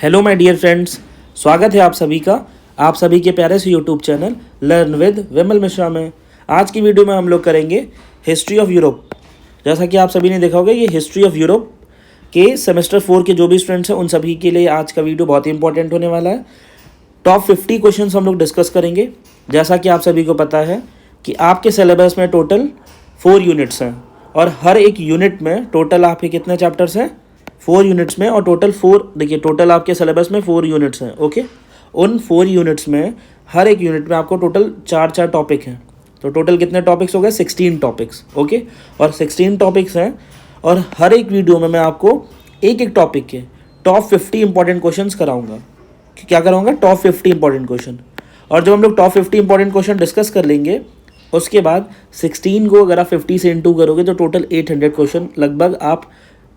Hello my dear friends, स्वागत है आप सभी का आप सभी के प्यारे से यूट्यूब चैनल लर्न विद विमल मिश्रा में। आज की वीडियो में हम लोग करेंगे हिस्ट्री ऑफ यूरोप। जैसा कि आप सभी ने देखा होगा, ये हिस्ट्री ऑफ यूरोप के सेमेस्टर 4 के जो भी स्टूडेंट्स हैं उन सभी के लिए आज का वीडियो बहुत ही इंपॉर्टेंट होने वाला है। टॉप 50 क्वेश्चन हम लोग डिस्कस करेंगे। जैसा कि आप सभी को पता है कि आपके सिलेबस में टोटल 4 यूनिट्स हैं और हर एक यूनिट में टोटल आपके कितने चैप्टर्स हैं, 4 यूनिट्स में। और टोटल 4, देखिए टोटल आपके सिलेबस में 4 यूनिट्स हैं। ओके, उन 4 यूनिट्स में हर एक यूनिट में आपको टोटल 4 टॉपिक हैं। तो टोटल कितने टॉपिक्स हो गए, 16 टॉपिक्स। ओके, और 16 टॉपिक्स हैं और हर एक वीडियो में मैं आपको एक एक टॉपिक के टॉप 50 इंपॉर्टेंट क्वेश्चन कराऊंगा। क्या कराऊंगा? Top 50 important question. और जब हम लोग टॉप 50 इंपॉर्टेंट क्वेश्चन डिस्कस कर लेंगे, उसके बाद 16 को अगर आप 50 से इंटू करोगे तो टोटल 800 क्वेश्चन लगभग आप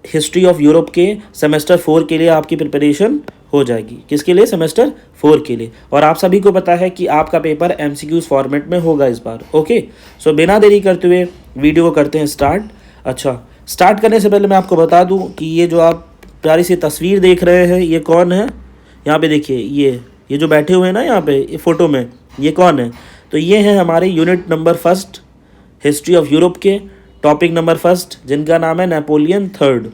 हिस्ट्री ऑफ यूरोप के सेमेस्टर 4 के लिए आपकी प्रिपरेशन हो जाएगी। किसके लिए? सेमेस्टर 4 के लिए। और आप सभी को पता है कि आपका पेपर एमसीक्यूज फॉर्मेट में होगा इस बार। ओके, सो बिना देरी करते हुए वीडियो को करते हैं स्टार्ट। अच्छा, स्टार्ट करने से पहले मैं आपको बता दूं कि ये जो आप प्यारी सी तस्वीर देख रहे हैं, ये कौन है? यहाँ पे देखिए, ये जो बैठे हुए हैं ना यहाँ पे ये फ़ोटो में, ये कौन है? तो ये हैं हमारे unit number 1 history of Europe के टॉपिक नंबर 1, जिनका नाम है नेपोलियन थर्ड।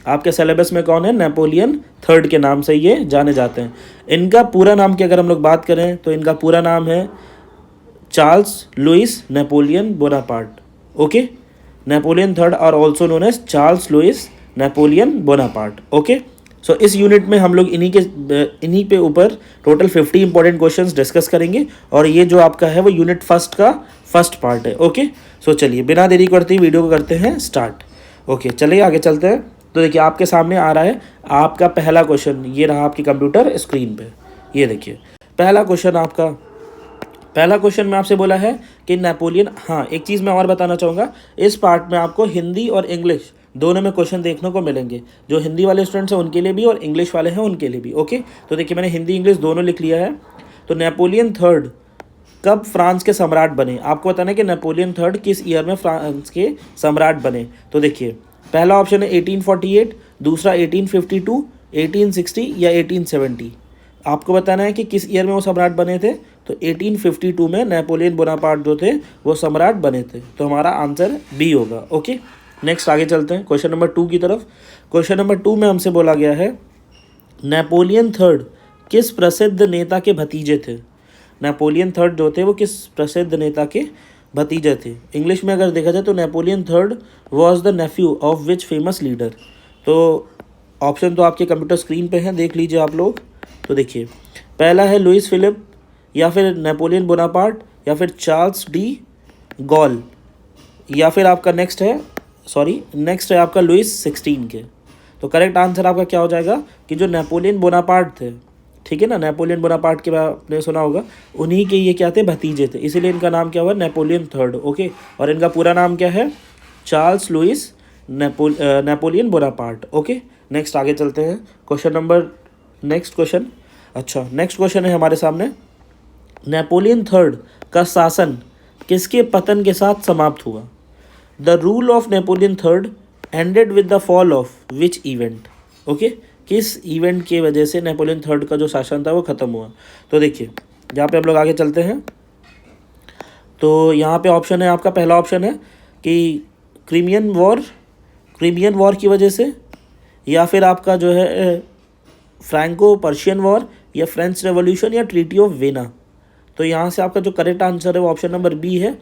आपके सिलेबस में कौन है? नेपोलियन थर्ड के नाम से ये जाने जाते हैं। इनका पूरा नाम की अगर हम लोग बात करें तो इनका पूरा नाम है Charles Louis Napoleon Bonaparte. Okay, Napoleon third और also known as Charles Louis Napoleon Bonaparte. Okay, so इस यूनिट में हम लोग इन्हीं पे ऊपर टोटल 50 इंपॉर्टेंट क्वेश्चंस डिस्कस करेंगे और ये जो आपका है वो यूनिट 1 का फर्स्ट पार्ट है। ओके, सो चलिए बिना देरी करते ही वीडियो को करते हैं स्टार्ट। ओके, चलिए आगे चलते हैं। तो देखिए आपके सामने आ रहा है आपका पहला क्वेश्चन, ये रहा आपकी कंप्यूटर स्क्रीन पे। ये देखिए पहला क्वेश्चन में आपसे बोला है कि नेपोलियन। हाँ, एक चीज़ मैं और बताना चाहूँगा, इस पार्ट में आपको हिंदी और इंग्लिश दोनों में क्वेश्चन देखने को मिलेंगे। जो हिंदी वाले स्टूडेंट्स हैं उनके लिए भी और इंग्लिश वाले हैं उनके लिए भी। ओके, तो देखिए मैंने हिंदी इंग्लिश दोनों लिख लिया है। तो नेपोलियन थर्ड कब फ्रांस के सम्राट बने? आपको बताना है कि नेपोलियन थर्ड किस ईयर में फ्रांस के सम्राट बने। तो देखिए पहला ऑप्शन है 1848, दूसरा 1852, 1860 या 1870। आपको बताना है कि किस ईयर में वो सम्राट बने थे। तो 1852 में नेपोलियन बोनापार्ट जो थे वो सम्राट बने थे। तो हमारा आंसर बी होगा। ओके, नेक्स्ट आगे चलते हैं क्वेश्चन नंबर 2 की तरफ। क्वेश्चन नंबर 2 में हमसे बोला गया है नेपोलियन थर्ड किस प्रसिद्ध नेता के भतीजे थे? नेपोलियन थर्ड जो थे वो किस प्रसिद्ध नेता के भतीजे थे? इंग्लिश में अगर देखा जाए तो Napoleon third was the Neiphiu of which famous leader. तो ऑप्शन तो आपके कंप्यूटर स्क्रीन पे हैं, देख लीजिए आप लोग। तो देखिए पहला है लुइस फिलिप, या फिर नेपोलियन बोनापार्ट, या फिर चार्ल्स डी गॉल, या फिर आपका नेक्स्ट है आपका लुइस 16 के। तो करेक्ट आंसर आपका क्या हो जाएगा कि जो नेपोलियन बोनापार्ट थे, ठीक है ना, नेपोलियन बोनापार्ट के बारे आपने सुना होगा, उन्हीं के ये क्या थे? भतीजे थे, इसीलिए इनका नाम क्या हुआ? Napoleon third. ओके, और इनका पूरा नाम क्या है? Charles Louis Napoleon Bonaparte. Okay, next आगे चलते हैं नेक्स्ट क्वेश्चन है हमारे सामने, नेपोलियन थर्ड का शासन किसके पतन के साथ समाप्त हुआ? The rule of Napoleon third ended with the fall of which event? Okay, किस इवेंट के वजह से नेपोलियन थर्ड का जो शासन था वो ख़त्म हुआ? तो देखिए यहाँ पे हम लोग आगे चलते हैं। तो यहाँ पे ऑप्शन है, आपका पहला ऑप्शन है कि क्रीमियन वॉर की वजह से, या फिर आपका जो है फ्रैंको पर्शियन वॉर, या फ्रेंच रेवोल्यूशन, या ट्रीटी ऑफ वेना। तो यहाँ से आपका जो करेक्ट आंसर है वो ऑप्शन नंबर बी है,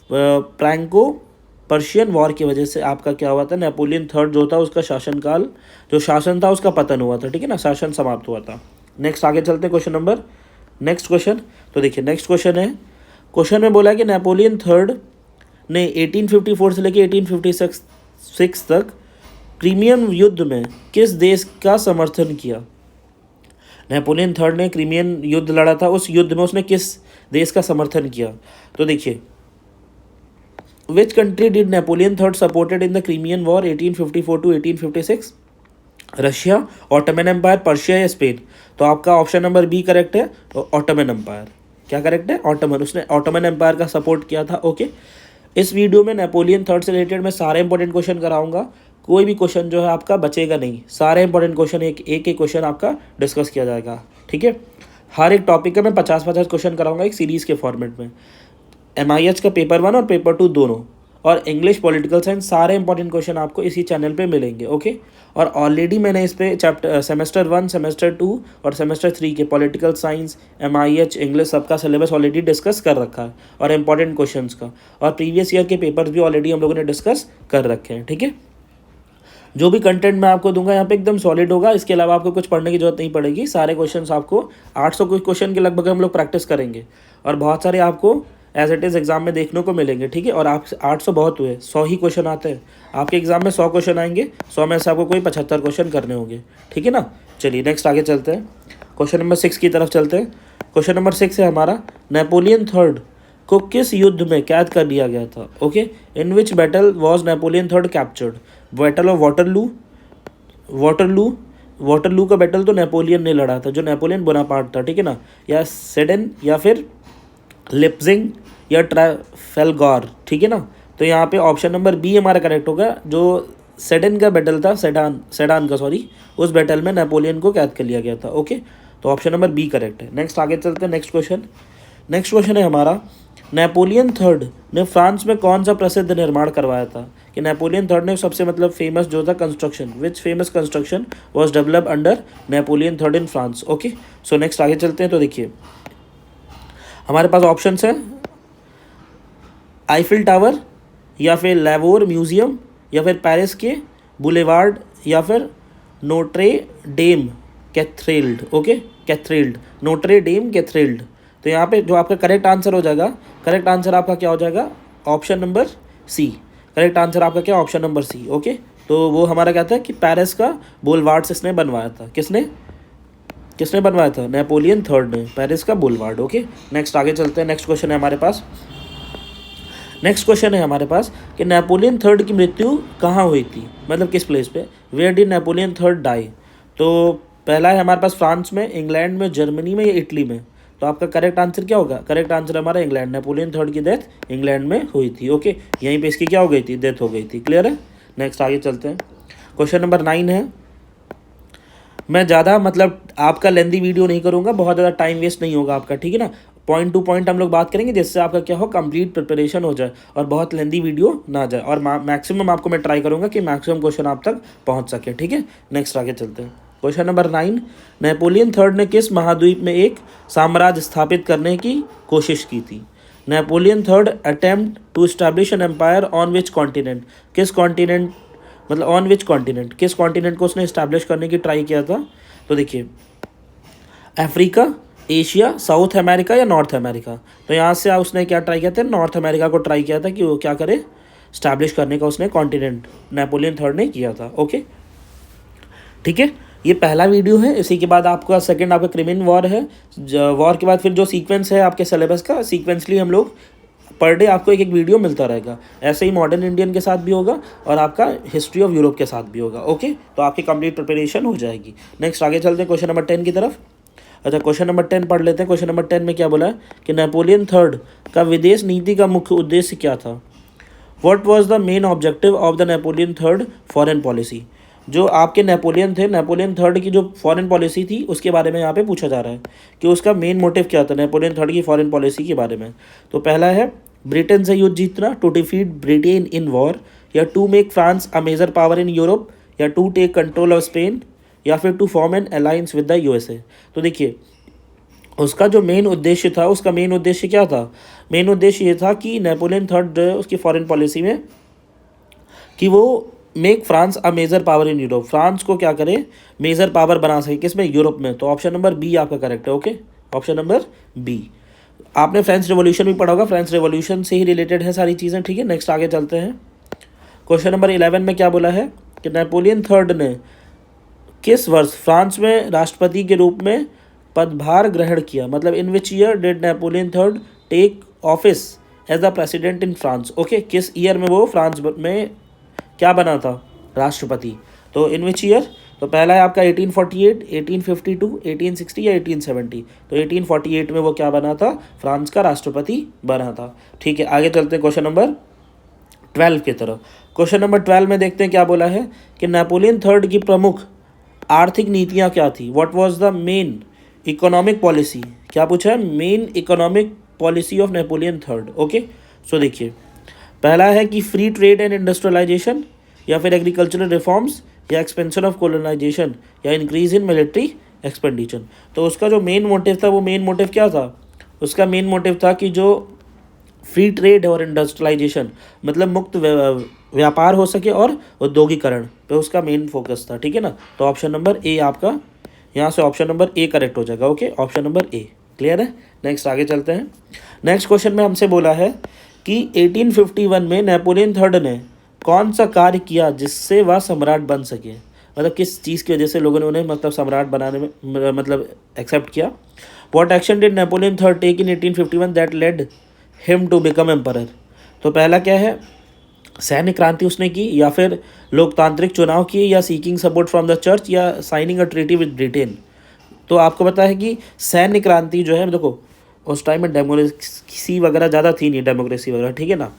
फ्रैंको पर्शियन वॉर की वजह से आपका क्या हुआ था? नेपोलियन थर्ड जो था उसका शासन था उसका पतन हुआ था। ठीक है ना, शासन समाप्त हुआ था। नेक्स्ट आगे चलते हैं नेक्स्ट क्वेश्चन। तो देखिए नेक्स्ट क्वेश्चन में बोला है कि नेपोलियन थर्ड ने 1854 से लेकर 1856 तक क्रीमियन युद्ध में किस देश का समर्थन किया? नेपोलियन थर्ड ने क्रीमियन युद्ध लड़ा था, उस युद्ध में उसने किस देश का समर्थन किया? तो देखिए Which country did Napoleon III supported in the Crimean War 1854 to 1856? Russia, Ottoman Empire, Persia या स्पेन? तो आपका ऑप्शन नंबर बी करेक्ट है, ऑटोमन एम्पायर। क्या करेक्ट है? ऑटोमन। उसने ऑटोमन एम्पायर का सपोर्ट किया था। ओके, इस वीडियो में नेपोलियन थर्ड से रिलेटेड मैं सारे इंपॉर्टेंट क्वेश्चन कराऊंगा। कोई भी क्वेश्चन जो है आपका बचेगा नहीं, सारे इंपॉर्टेंट क्वेश्चन एक एक क्वेश्चन आपका डिस्कस किया जाएगा, ठीक है। हर एक टॉपिक का मैं 50-50 क्वेश्चन कराऊंगा एक सीरीज़ के फॉर्मेट में। MIH का पेपर 1 और पेपर 2 दोनों, और इंग्लिश, पॉलिटिकल साइंस, सारे इंपॉर्टेंट क्वेश्चन आपको इसी चैनल पे मिलेंगे, ओके। और ऑलरेडी मैंने इस पे चैप्टर सेमेस्टर 1, सेमेस्टर 2 और सेमेस्टर 3 के पॉलिटिकल साइंस, MIH, इंग्लिश सबका सिलेबस ऑलरेडी डिस्कस कर रखा है, और इंपॉर्टेंट क्वेश्चंस का, और प्रीवियस ईयर के पेपर्स भी ऑलरेडी हम लोगों ने डिस्कस कर रखे हैं, ठीक है। जो भी कंटेंट मैं आपको दूंगा यहाँ पे एकदम सॉलिड होगा, इसके अलावा आपको कुछ पढ़ने की जरूरत नहीं पड़ेगी। सारे क्वेश्चंस आपको 800 कुछ क्वेश्चन के लगभग हम लोग प्रैक्टिस करेंगे, और बहुत सारे आपको एज इट इज़ एग्जाम में देखने को मिलेंगे, ठीक है। और आप 800 बहुत हुए, 100 ही क्वेश्चन आते हैं आपके एग्जाम में, 100 क्वेश्चन आएंगे, 100 में से आपको कोई 75 क्वेश्चन करने होंगे, ठीक है ना। चलिए नेक्स्ट आगे चलते हैं, क्वेश्चन नंबर 6 की तरफ चलते हैं। क्वेश्चन नंबर 6 है हमारा, नेपोलियन थर्ड को किस युद्ध में कैद कर लिया गया था, okay. In which battle was Napoleon third captured? Battle of Waterloo, Waterloo का बैटल तो नेपोलियन ने लड़ा था, जो नेपोलियन बोनापार्ट था, ठीक है ना, या सेडन, या फिर लिप्जिंग, या ट्राफेलगार, ठीक है ना। तो यहाँ पे ऑप्शन नंबर बी हमारा करेक्ट होगा, जो सेडन का बैटल था, सेडान का सॉरी, उस बैटल में नेपोलियन को कैद कर लिया गया था, ओके। तो ऑप्शन नंबर बी करेक्ट है। नेक्स्ट आगे चलते हैं, नेक्स्ट क्वेश्चन है हमारा, नेपोलियन थर्ड ने फ्रांस में कौन सा प्रसिद्ध निर्माण करवाया था? कि नेपोलियन थर्ड ने सबसे मतलब फेमस जो था construction, which famous construction was develop under Napoleon third in France, okay. So next आगे चलते हैं। तो देखिए हमारे पास ऑप्शंस हैं, आईफिल टावर, या फिर लैवोर म्यूजियम, या फिर पेरिस के बुलेवार्ड, या फिर Notre Dame cathedral, okay, cathedral, Notre Dame cathedral. तो यहाँ पे जो आपका करेक्ट आंसर हो जाएगा, करेक्ट आंसर आपका क्या हो जाएगा? Option number C. Correct answer आपका क्या? Option number C, okay. तो वो हमारा कहता है कि पेरिस का बुलवार्ड इसने बनवाया था। किसने बनवाया था? नेपोलियन थर्ड ने, पेरिस का बुलवार्ड, ओके। नेक्स्ट आगे चलते हैं, नेक्स्ट क्वेश्चन है हमारे पास कि नेपोलियन थर्ड की मृत्यु कहाँ हुई थी, मतलब किस प्लेस पे? Where did Napoleon third die? तो पहला है हमारे पास फ्रांस में, इंग्लैंड में, जर्मनी में, या इटली में। तो आपका करेक्ट आंसर क्या होगा? करेक्ट आंसर हमारा इंग्लैंड, नेपोलियन थर्ड की डेथ इंग्लैंड में हुई थी, ओके। यहीं पे इसकी क्या हो गई थी? डेथ हो गई थी, क्लियर है। नेक्स्ट आगे चलते हैं, क्वेश्चन नंबर 9 है। मैं ज़्यादा मतलब आपका लेंदी वीडियो नहीं करूँगा, बहुत ज़्यादा टाइम वेस्ट नहीं होगा आपका, ठीक है ना। पॉइंट टू पॉइंट हम लोग बात करेंगे, जिससे आपका क्या हो, कंप्लीट प्रिपरेशन हो जाए और बहुत लेंदी वीडियो ना जाए, और मैक्सिमम आपको मैं ट्राई करूँगा कि मैक्सिमम क्वेश्चन आप तक पहुँच सके, ठीक है। नेक्स्ट आगे चलते हैं, क्वेश्चन नंबर 9, नेपोलियन थर्ड ने किस महाद्वीप में एक साम्राज्य स्थापित करने की कोशिश की थी? Napoleon third attempt to establish an empire on which continent? किस कॉन्टिनेंट, मतलब ऑन विच कॉन्टिनेंट, किस कॉन्टिनेंट को उसने इस्टेब्लिश करने की ट्राई किया था? तो देखिए, अफ्रीका, एशिया, साउथ अमेरिका, या नॉर्थ अमेरिका। तो यहाँ से उसने क्या ट्राई किया था? नॉर्थ अमेरिका को ट्राई किया था कि वो क्या करे, स्टैब्लिश करने का उसने कॉन्टिनेंट नेपोलियन थर्ड ने किया था, ओके, ठीक है। ये पहला वीडियो है, इसी के बाद आपका सेकंड आपका क्रिमिनल वॉर है। वॉर के बाद फिर जो सीक्वेंस है आपके सिलेबस का, सीक्वेंसली हम लोग पर डे आपको एक वीडियो मिलता रहेगा। ऐसे ही मॉडर्न इंडियन के साथ भी होगा और आपका हिस्ट्री ऑफ यूरोप के साथ भी होगा, ओके। तो आपकी कंप्लीट प्रिपरेशन हो जाएगी। नेक्स्ट आगे चलते हैं क्वेश्चन नंबर 10 की तरफ। अच्छा, क्वेश्चन नंबर 10 पढ़ लेते हैं। क्वेश्चन नंबर 10 में क्या बोला है कि नेपोलियन थर्ड का विदेश नीति का मुख्य उद्देश्य क्या था? What was the main objective of the Napoleon third foreign policy? जो आपके नेपोलियन थे, नेपोलियन थर्ड की जो फॉरेन पॉलिसी थी उसके बारे में यहाँ पे पूछा जा रहा है कि उसका मेन मोटिव क्या था नेपोलियन थर्ड की फॉरेन पॉलिसी के बारे में। तो पहला है ब्रिटेन से युद्ध जीतना, to defeat Britain in war, या to make France a major power in Europe, या to take control of Spain, या फिर to form an alliance with the USA. तो देखिए, उसका जो मेन उद्देश्य था, उसका मेन उद्देश्य क्या था? मेन उद्देश्य ये था कि नेपोलियन थर्ड उसकी फॉरेन पॉलिसी में कि वो make France a major power in Europe, France को क्या करे, मेजर पावर बना सके, किसमें? यूरोप में। तो ऑप्शन नंबर बी आपका करेक्ट है, ओके। Option number B. आपने फ्रेंच रेवोल्यूशन भी पढ़ा होगा, फ्रेंच रेवोल्यूशन से ही रिलेटेड है सारी चीज़ें, ठीक है। नेक्स्ट आगे चलते हैं, क्वेश्चन नंबर 11 में क्या बोला है कि नेपोलियन थर्ड ने किस वर्ष फ्रांस में राष्ट्रपति के रूप में पदभार ग्रहण किया? मतलब in which year did Napoleon third take office as the president in France, okay. किस ईयर में वो फ्रांस में क्या बना था? राष्ट्रपति। तो इन विच ईयर? तो पहला है आपका 1848, 1852, 1860 या 1870। तो 1848 में वो क्या बना था? फ्रांस का राष्ट्रपति बना था, ठीक है। आगे चलते हैं क्वेश्चन नंबर 12 की तरफ। क्वेश्चन नंबर 12 में देखते हैं क्या बोला है कि नेपोलियन थर्ड की प्रमुख आर्थिक नीतियाँ क्या थी। What was the main economic policy, क्या पूछा है, main economic policy of Napoleon third. Okay, so देखिए, पहला है कि फ्री ट्रेड एंड इंडस्ट्रियलाइजेशन, या फिर एग्रीकल्चरल रिफॉर्म्स, या एक्सपेंशन ऑफ कोलोनाइजेशन, या इंक्रीज इन मिलिट्री एक्सपेंडिचर। तो उसका जो मेन मोटिव था, वो मेन मोटिव क्या था, उसका मेन मोटिव था कि जो फ्री ट्रेड और इंडस्ट्रियलाइजेशन मतलब मुक्त व्यापार हो सके और औद्योगिकरण पे उसका मेन फोकस था। ठीक है ना, तो ऑप्शन नंबर ए आपका यहाँ से ऑप्शन नंबर ए करेक्ट हो जाएगा। Okay, option number A clear है। नेक्स्ट आगे चलते हैं। नेक्स्ट क्वेश्चन में हमसे बोला है कि 1851 में नेपोलियन थर्ड ने कौन सा कार्य किया जिससे वह सम्राट बन सके, मतलब किस चीज़ की वजह से लोगों ने उन्हें मतलब सम्राट बनाने में मतलब एक्सेप्ट किया। What action did Napoleon third take in 1851 that led him to become emperor. तो पहला क्या है, सैन्य क्रांति उसने की, या फिर लोकतांत्रिक चुनाव किए, या seeking support from the church, या signing a treaty with Britain. तो आपको पता है कि सैन्य क्रांति जो है, देखो उस टाइम में डेमोक्रेसी वगैरह ज़्यादा थी नहीं, डेमोक्रेसी वगैरह, ठीक है ना।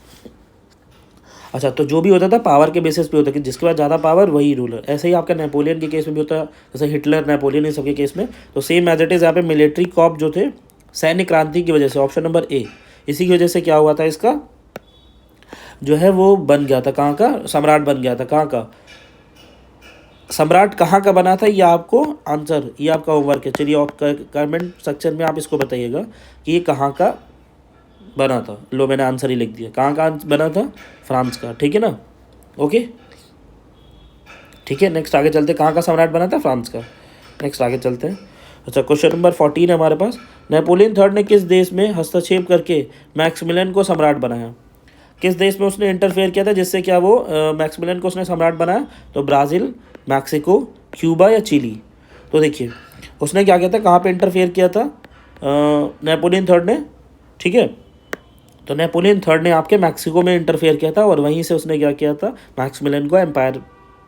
अच्छा, तो जो भी होता था पावर के बेसिस पे होता कि जिसके पास ज़्यादा पावर वही रूलर। ऐसे ही आपका नेपोलियन के केस में भी होता है, जैसे हिटलर, नेपोलियन, इन सबके केस में। तो सेम एज इट इज़ यहाँ पे मिलिट्री कॉप जो थे सैन्य क्रांति की वजह से, ऑप्शन नंबर ए, इसी की वजह से क्या हुआ था, इसका जो है वो बन गया था, कहाँ का सम्राट बन गया था, कहाँ का सम्राट कहाँ का बना था, ये आपको आंसर, ये आपका होमवर्क है। चलिए आप कमेंट सेक्शन में आप इसको बताइएगा कि ये कहाँ का बना था। लो मैंने आंसर ही लिख दिया, कहाँ का बना था, फ्रांस का। ठीक है ना, ओके ठीक है। नेक्स्ट आगे चलते, कहाँ का सम्राट बना था, फ्रांस का। नेक्स्ट आगे चलते हैं। अच्छा, क्वेश्चन नंबर 14 है हमारे पास। नेपोलियन थर्ड ने किस देश में हस्तक्षेप करके मैक्सिमिलियन को सम्राट बनाया। किस देश में उसने इंटरफेयर किया था जिससे क्या वो मैक्सिमिलियन को उसने सम्राट बनाया। तो ब्राज़ील, मैक्सिको, क्यूबा, या चिली। तो देखिए उसने क्या किया था, कहाँ पे इंटरफेयर किया था नेपोलियन थर्ड ने। ठीक है, तो नेपोलियन थर्ड ने आपके मैक्सिको में इंटरफेयर किया था, और वहीं से उसने क्या किया था, मैक्सिमिलियन को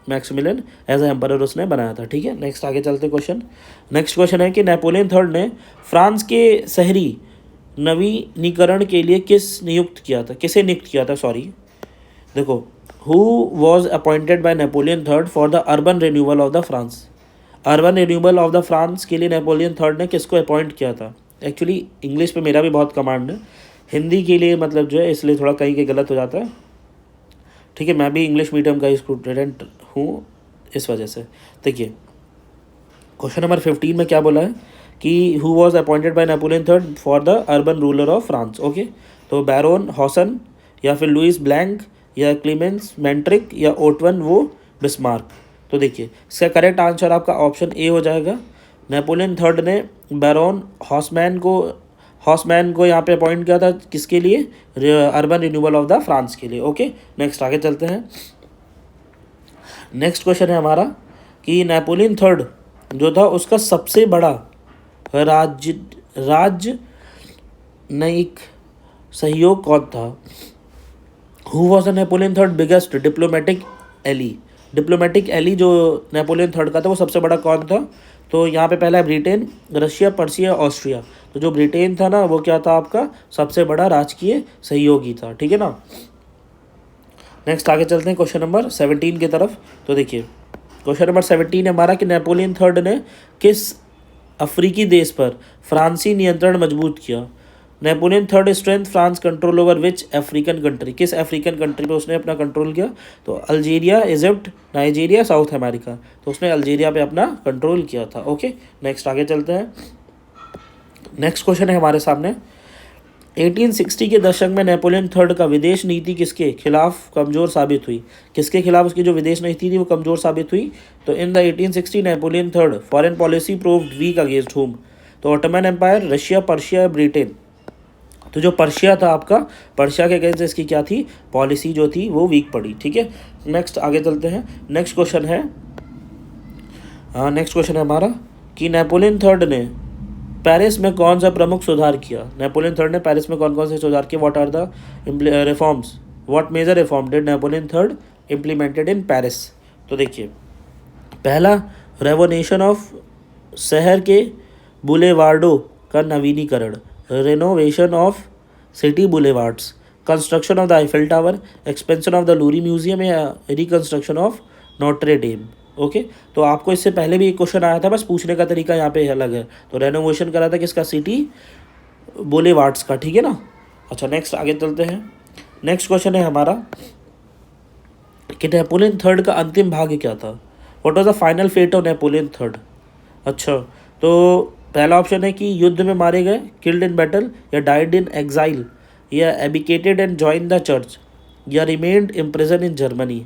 मैक्सिमिलियन एज ए एम्परर उसने बनाया था। ठीक है, नेक्स्ट आगे चलते क्वेश्चन। नेक्स्ट क्वेश्चन है कि नेपोलियन थर्ड ने फ्रांस के शहरी नवीनीकरण के लिए किसे नियुक्त किया था, सॉरी। देखो, who was appointed by Napoleon third for the urban renewal of the France. Urban renewal of the France के लिए नेपोलियन थर्ड ने किसको अपॉइंट किया था। एक्चुअली इंग्लिश पे मेरा भी बहुत कमांड है, हिंदी के लिए मतलब जो है इसलिए थोड़ा कहीं के गलत हो जाता है। ठीक है, मैं भी इंग्लिश मीडियम का स्टूडेंट हूँ, इस वजह से। देखिए क्वेश्चन नंबर 15 में क्या बोला है कि who was appointed by Napoleon third for the urban ruler of France. Okay, तो बैरोन हॉसन, या फिर लुइस ब्लैंक, या क्लीमेंस मेंट्रिक, या ओटवन वो बिस्मार्क। तो देखिए इसका करेक्ट आंसर आपका ऑप्शन ए हो जाएगा। नेपोलियन थर्ड ने बैरोन हॉसमैन को यहाँ पे अपॉइंट किया था, किसके लिए, urban renewal of the France के लिए। ओके, नेक्स्ट आगे चलते हैं। नेक्स्ट क्वेश्चन है हमारा कि नेपोलियन थर्ड जो था उसका सबसे बड़ा राजनयिक सहयोग कौन था। Who was the Napoleon third biggest diplomatic ally जो नेपोलियन थर्ड का था वो सबसे बड़ा कौन था। तो यहाँ पे पहला है ब्रिटेन, रशिया, पर्सिया, ऑस्ट्रिया। तो जो ब्रिटेन था ना वो क्या था, आपका सबसे बड़ा राजकीय सहयोगी था। ठीक है ना, नेक्स्ट आगे चलते हैं क्वेश्चन नंबर 17 की तरफ। तो देखिए क्वेश्चन नंबर 17 है हमारा कि नेपोलियन थर्ड ने किस अफ्रीकी देश पर फ्रांसी नियंत्रण मजबूत किया। Napoleon third strength France control over which African country, किस अफ्रीकन कंट्री पे उसने अपना कंट्रोल किया। तो Algeria, Egypt, Nigeria, south America. तो उसने अल्जीरिया पे अपना कंट्रोल किया था। ओके, नेक्स्ट आगे चलते हैं। नेक्स्ट क्वेश्चन है हमारे सामने, 1860 के दशक में नेपोलियन थर्ड का विदेश नीति किसके खिलाफ कमज़ोर साबित हुई। किसके खिलाफ उसकी जो विदेश नीति थी वो कमज़ोर साबित हुई। तो in the 1860 Napoleon third foreign policy proved weak against home. तो Ottoman empire, Russia, Persia, Britain. तो जो पर्शिया था आपका, पर्शिया के अगेंस्ट इसकी क्या थी, पॉलिसी जो थी वो वीक पड़ी। ठीक है, नेक्स्ट आगे चलते हैं। नेक्स्ट क्वेश्चन है हमारा कि नेपोलियन थर्ड ने पेरिस में कौन सा प्रमुख सुधार किया। नेपोलियन थर्ड ने पेरिस में कौन कौन से सुधार किए। What are the reforms, what major reform did Napoleon third implemented in Paris. तो देखिए पहला, रेवोनेशन ऑफ शहर के बुलेवार्डो का नवीनीकरण, renovation of city boulevards, construction of the Eiffel tower, expansion of the Louvre museum या reconstruction of Notre Dame. Okay, तो आपको इससे पहले भी एक क्वेश्चन आया था, बस पूछने का तरीका यहाँ पे अलग है। तो रेनोवेशन करा था किसका, सिटी बोलेवार्ड्स का, ठीक है ना। अच्छा नेक्स्ट आगे चलते हैं। नेक्स्ट क्वेश्चन है हमारा कि नेपोलियन थर्ड का अंतिम भाग्य क्या था। What was the final fate of Napoleon third. अच्छा, तो पहला ऑप्शन है कि युद्ध में मारे गए, किल्ड इन बैटल, या डाइड इन एग्जाइल, या एबिकेटेड एंड जॉइन द चर्च, या रिमेन्ड इम्प्रिजन इन जर्मनी।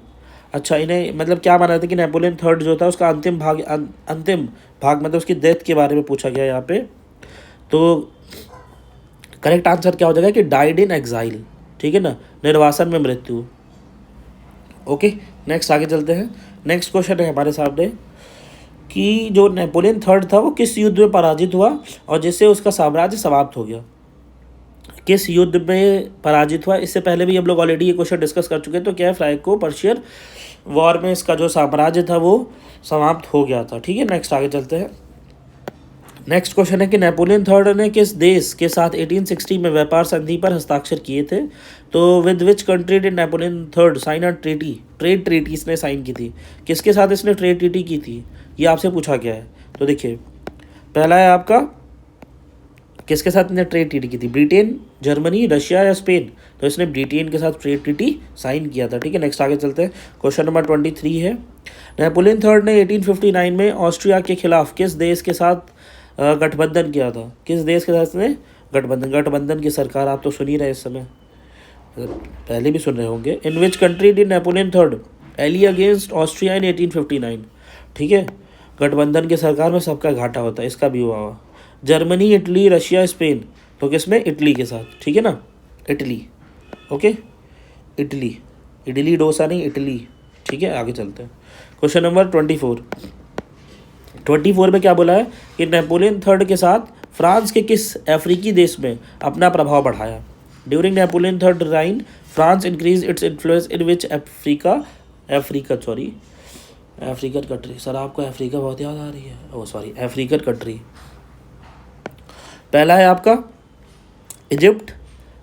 अच्छा, इन्हें मतलब क्या माना था कि नेपोलियन थर्ड जो था उसका अंतिम भाग मतलब उसकी डेथ के बारे में पूछा गया यहाँ पे। तो करेक्ट आंसर क्या हो जाएगा कि डाइड इन एग्जाइल, ठीक है ना, निर्वासन में मृत्यु। ओके, नेक्स्ट आगे चलते हैं। नेक्स्ट क्वेश्चन है हमारे सामने कि जो नेपोलियन थर्ड था वो किस युद्ध में पराजित हुआ और जिससे उसका साम्राज्य समाप्त हो गया। किस युद्ध में पराजित हुआ, इससे पहले भी हम लोग ऑलरेडी ये क्वेश्चन डिस्कस कर चुके हैं। तो क्या है, फ्रांको पर्शियन वॉर में इसका जो साम्राज्य था वो समाप्त हो गया था, ठीक है। नेक्स्ट आगे चलते हैं। नेक्स्ट क्वेश्चन है कि नेपोलियन थर्ड ने किस देश के साथ 1860 में व्यापार संधि पर हस्ताक्षर किए थे। तो with which country did Napoleon third sign a treaty, trade treaty इसने साइन की थी। किसके साथ इसने ट्रेड ट्रीटी की थी, ये आपसे पूछा गया है। तो देखिए, पहला है आपका किसके साथ इसने ट्रेड ट्रीटी की थी, ब्रिटेन, जर्मनी, रशिया या स्पेन। तो इसने ब्रिटेन के साथ ट्रेड ट्रीटी साइन किया था, ठीक है। नेक्स्ट आगे चलते हैं। क्वेश्चन नंबर 23 है, नेपोलियन थर्ड ने 1859 में ऑस्ट्रिया के खिलाफ किस देश के साथ गठबंधन किया था। किस देश के साथ इसने गठबंधन की सरकार आप तो सुन ही रहे इस समय, पहले भी सुन रहे होंगे। In which country did Napoleon third ally against Austria in 1859, ठीक है। गठबंधन की सरकार में सबका घाटा होता है, इसका भी हुआ। Germany, Italy, Russia, Spain. तो किसमें, इटली के साथ, ठीक है ना, Italy. Okay, Italy, idli dosa नहीं, इटली, ठीक है। आगे चलते हैं। क्वेश्चन नंबर 24 में क्या बोला है कि नेपोलियन थर्ड के साथ फ्रांस के किस अफ्रीकी देश में अपना प्रभाव बढ़ाया। During Napoleon third reign France increase its influence in which African country. Sir आपको अफ्रीका बहुत याद आ रही है, ओ सॉरी, अफ्रीकन कंट्री। पहला है आपका इजिप्ट,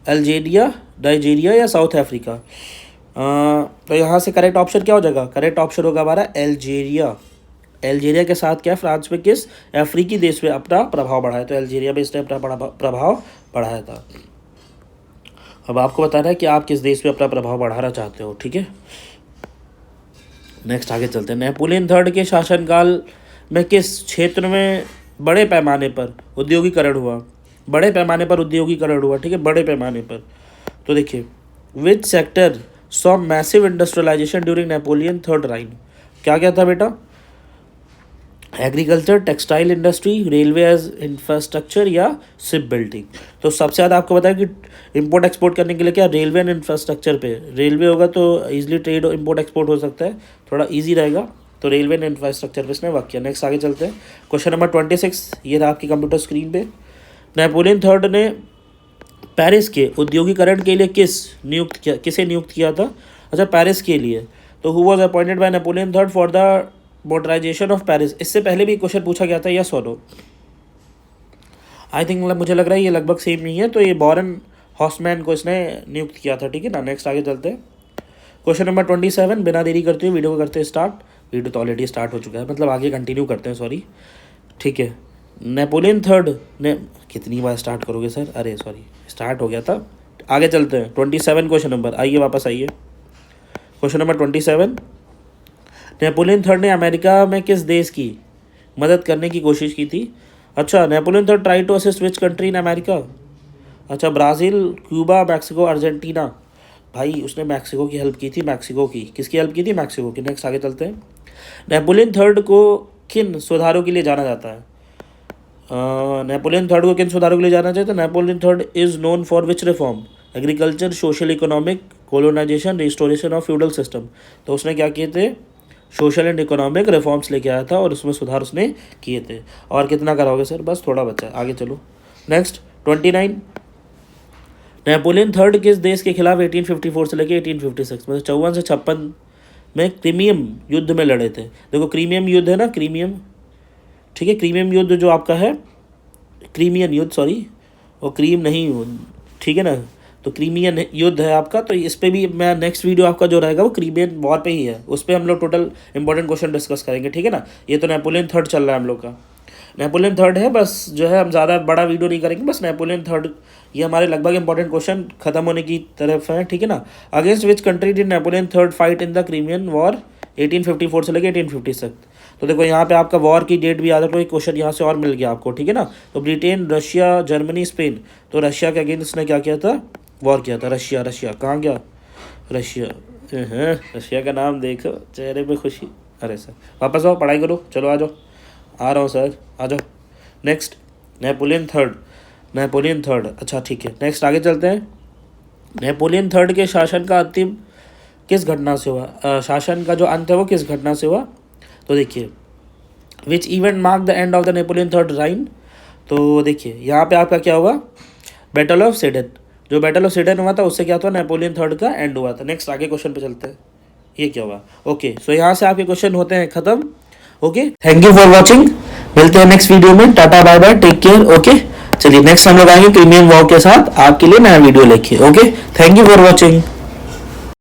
अल्जीरिया, नाइजीरिया या साउथ अफ्रीका। तो यहाँ से करेक्ट ऑप्शन क्या हो जाएगा, करेक्ट ऑप्शन होगा हमारा अल्जीरिया। अल्जीरिया के साथ क्या है, फ्रांस में किस अफ्रीकी देश में अपना प्रभाव बढ़ाया। तो अल्जीरिया में इसने अपना प्रभाव बढ़ाया था। अब आपको बताना है कि आप किस देश में अपना प्रभाव बढ़ाना चाहते हो, ठीक है। नेक्स्ट आगे चलते हैं। नेपोलियन थर्ड के शासनकाल में किस क्षेत्र में बड़े पैमाने पर उद्योगीकरण हुआ, ठीक है, बड़े पैमाने पर। तो देखिए, which sector saw massive industrialisation during Napoleon third reign. क्या क्या था बेटा, agriculture, textile industry, railway as infrastructure या शिप बिल्डिंग। तो सबसे ज़्यादा आपको बताया कि इंपोर्ट एक्सपोर्ट करने के लिए क्या, रेलवे एंड इंफ्रास्ट्रक्चर पे। रेलवे होगा तो इजीली ट्रेड इंपोर्ट एक्सपोर्ट हो सकता है, थोड़ा इजी रहेगा। तो रेलवे एंड इंफ्रास्ट्रक्चर पे इसने वर्क किया। नेक्स्ट आगे चलते हैं। क्वेश्चन नंबर 26, ये रहा आपकी कंप्यूटर स्क्रीन पे। नेपोलियन थर्ड ने पेरिस के उद्योगीकरण के लिए किसे नियुक्त किया था। अच्छा, पेरिस के लिए। तो who was appointed by Napoleon third for the modernisation of Paris. इससे पहले भी क्वेश्चन पूछा गया था, यस और नो। आई थिंक मुझे लग रहा है ये लगभग सेम नहीं है। तो ये बॉरन हॉसमैन को इसने नियुक्त किया था, ठीक है ना। नेक्स्ट आगे चलते हैं। क्वेश्चन नंबर 27, बिना देरी करते हुए वीडियो को करते हैं स्टार्ट। वीडियो तो ऑलरेडी स्टार्ट हो चुका है, मतलब आगे कंटिन्यू करते हैं, सॉरी, ठीक है। नेपोलियन थर्ड ने, कितनी बार स्टार्ट करोगे सर, अरे सॉरी, स्टार्ट हो गया था। आगे चलते हैं। 27 क्वेश्चन नंबर, आइए वापस आइए। क्वेश्चन नंबर 27, नेपोलियन थर्ड ने अमेरिका में किस देश की मदद करने की कोशिश की थी। अच्छा, Napoleon third try to assist which country in America. अच्छा, ब्राज़ील, क्यूबा, मैक्सिको, अर्जेंटीना। भाई उसने मैक्सिको की हेल्प की थी, किसकी हेल्प की थी, मैक्सिको की। नेक्स्ट आगे चलते हैं। नेपोलियन थर्ड को किन सुधारों के लिए जाना जाता है। नेपोलियन थर्ड को किन सुधारों के लिए जाना चाहिए। तो Napoleon third is known for which reform, agriculture, social, economic, colonisation, restoration of feudal system. तो उसने क्या किए थे, सोशल एंड इकोनॉमिक रिफॉर्म्स लेके आया था और उसमें सुधार उसने किए थे। और कितना कराओगे सर, बस थोड़ा बचा है, आगे चलो। नेक्स्ट 29, नेपोलियन थर्ड किस देश के खिलाफ 1854 से लेके 1856 मतलब 54 से 56 में क्रीमियम युद्ध में लड़े थे। देखो क्रीमियम युद्ध है ना, क्रीमियम, ठीक है, क्रीमियम युद्ध जो आपका है, क्रीमियन युद्ध, सॉरी, वो क्रीम नहीं, ठीक है ना, तो क्रीमियन युद्ध है आपका, तो इस पे भी मैं नेक्स्ट वीडियो आपका जो रहेगा वो क्रीमियन वॉर पे ही है, उस पर हम लोग टोटल इंपॉर्टेंट क्वेश्चन डिस्कस करेंगे, ठीक है ना। ये तो नेपोलियन थर्ड चल रहा है हम लोग का, नेपोलियन थर्ड है बस, जो है हम ज़्यादा बड़ा वीडियो नहीं करेंगे, बस नेपोलियन थर्ड ये हमारे लगभग इंपॉर्टेंट क्वेश्चन खत्म होने की तरफ है, ठीक है ना। Against which country did Napoleon third fight in the Crimean war 1854 से लेकर 1856 तक। तो देखो यहाँ पे आपका वॉर की डेट भी याद रखो, एक क्वेश्चन यहाँ से और मिल गया आपको, ठीक है ना। तो ब्रिटेन, रशिया, जर्मनी, स्पेन, तो रशिया के अगेंस्ट ने क्या किया था, वॉर किया था। रशिया, रशिया कहाँ गया, रशिया, रशिया का नाम देखो, चेहरे पे खुशी। अरे सर वापस आओ, पढ़ाई करो, चलो आ जाओ, आ रहा हूँ सर, आ जाओ। Next Napoleon third, Napoleon third, अच्छा ठीक है, नेक्स्ट आगे चलते हैं। नेपोलियन थर्ड के शासन का अंतिम किस घटना से हुआ, शासन का जो अंत है वो किस घटना से हुआ। तो देखिए which event mark the end of the Napoleon third reign. तो देखिए यहाँ पे आपका क्या हुआ, बैटल ऑफ सेडन, जो बैटल ऑफ सेडन हुआ था उससे क्या हुआ, नेपोलियन थर्ड का एंड हुआ था। नेक्स्ट आगे क्वेश्चन पे चलते हैं, ये क्या हुआ। ओके सो यहाँ से आपके क्वेश्चन होते हैं खत्म। Okay thank you for watching, मिलते हैं नेक्स्ट वीडियो में, tata bye bye, take care. Okay चलिए नेक्स्ट हम लोग आएंगे क्रीमियन वॉर के साथ आपके लिए नया वीडियो लेके। Okay thank you for watching.